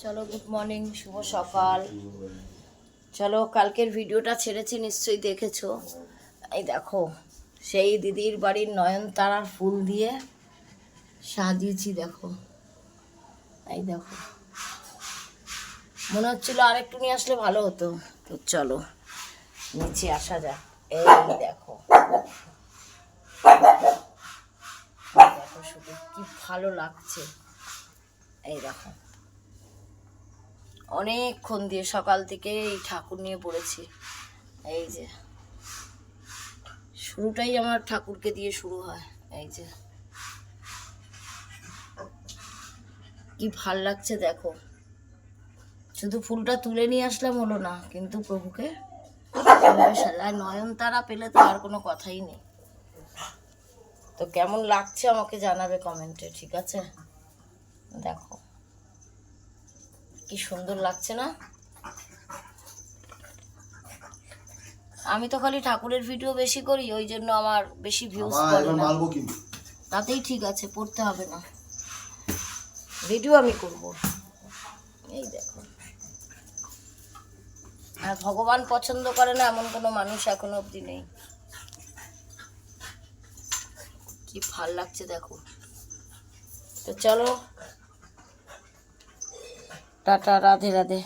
চলো, good morning, শুভ সকাল। চলো, কালকের ভিডিওটা ছেড়েছি, নিশ্চয়ই দেখেছো। এই দেখো, সেই দিদির বাড়ির নয়নতারার ফুল দিয়ে সাজিয়েছি। দেখো, এই দেখো, মনে হচ্ছিল আরেকটু নিয়ে আসলে ভালো হতো। তো চলো নিচে আসা যাক। এই দেখো, দেখো শুধু কি ভালো লাগছে। এই দেখো, অনেকক্ষণ দিয়ে সকাল থেকে এই ঠাকুর নিয়ে পড়েছি। এই যে শুরুটাই আমার ঠাকুরকে দিয়ে শুরু হয়। এই যে কি ভাল লাগছে দেখো। শুধু ফুলটা তুলে নিয়ে আসলাম হলো না, কিন্তু প্রভুকে সাজায়। নয়নতারা পেলে তো আর কোনো কথাই নেই। তো কেমন লাগছে আমাকে জানাবে কমেন্টে, ঠিক আছে? দেখো কি সুন্দর লাগছে না? আমি তো খালি ঠাকুরের ভিডিও বেশি করি, ওই জন্য আমার বেশি ভিউজ পড়ে না। তাতেই ঠিক আছে, পড়তে হবে না, ভিডিও আমি করব। এই দেখো, আর ভগবান পছন্দ করে না এমন কোনো মানুষ এখনো অবধি নেই। কি ভাল লাগছে দেখো। তো চলো, টাটা, রাধে রাধে।